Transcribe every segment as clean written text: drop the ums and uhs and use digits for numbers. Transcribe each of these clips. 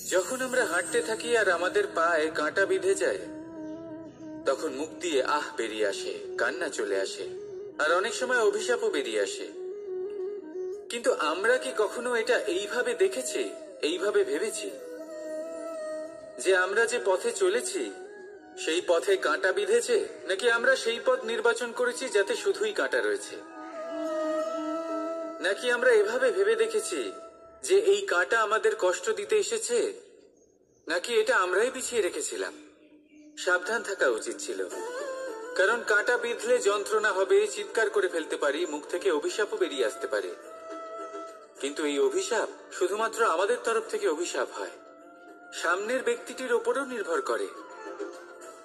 যখন আমরা হাঁটতে থাকি আর আমাদের পায়ে কাঁটা বিঁধে যায়, তখন মুখ দিয়ে আহ বেরিয়ে আসে, কান্না চলে আসে, আর অনেক সময় অভিশাপও বেরিয়ে আসে। কিন্তু আমরা কি কখনো এটা এইভাবে দেখেছি, এইভাবে ভেবেছি যে আমরা যে পথে চলেছি সেই পথে কাঁটা বিঁধেছে, নাকি আমরা সেই পথ নির্বাচন করেছি যাতে শুধুই কাঁটা রয়েছে? নাকি আমরা এভাবে ভেবে দেখেছি যে এই কাঁটা আমাদের কষ্ট দিতে এসেছে, নাকি এটা আমরাই বিছিয়ে রেখেছিলাম? সাবধান থাকা উচিত ছিল, কারণ কাঁটা বিঁধলে যন্ত্রণা হবে, চিৎকার করে ফেলতে পারি, মুখ থেকে অভিশাপও বেরিয়ে আসতে পারে। কিন্তু এই অভিশাপ শুধুমাত্র আমাদের তরফ থেকে অভিশাপ হয়, সামনের ব্যক্তিটির ওপরও নির্ভর করে।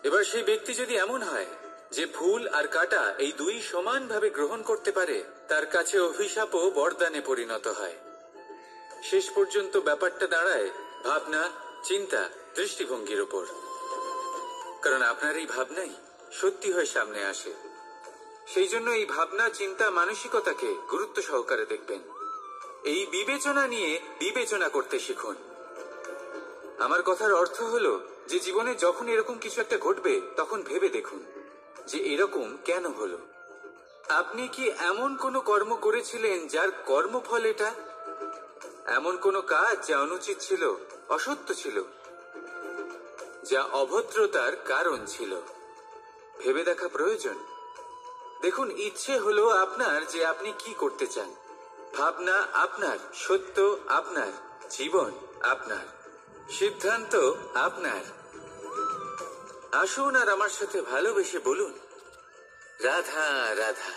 এবার সেই ব্যক্তি যদি এমন হয় যে ফুল আর কাঁটা এই দুই সমানভাবে গ্রহণ করতে পারে, তার কাছে অভিশাপও বরদানে পরিণত হয়। শেষ পর্যন্ত ব্যাপারটা দাঁড়ায় ভাবনা, চিন্তা, দৃষ্টিভঙ্গির ওপর। কারণ আপনার এই ভাবনাই সত্যি হয়ে সামনে আসে। সেই জন্য এই ভাবনা, চিন্তা, মানসিকতাকে গুরুত্ব সহকারে দেখবেন। এই বিবেচনা নিয়ে বিবেচনা করতে শিখুন। আমার কথার অর্থ হলো যে জীবনে যখন এরকম কিছু একটা ঘটবে, তখন ভেবে দেখুন যে এরকম কেন হলো। আপনি কি এমন কোনো কর্ম করেছিলেন যার কর্মফল এটা? এমন কোনো কাজ যা অনুচিত ছিল, অসত্য ছিল, যা অভদ্রতার কারণ ছিল? ভেবে দেখা প্রয়োজন। দেখুন, ইচ্ছে হলো আপনার যে আপনি কি করতে চান, ভাবনা আপনার, সত্য আপনার, জীবন আপনার, সিদ্ধান্ত আপনার। আসুন আর আমার সাথে ভালোবেসে বলুন, রাধা রাধা।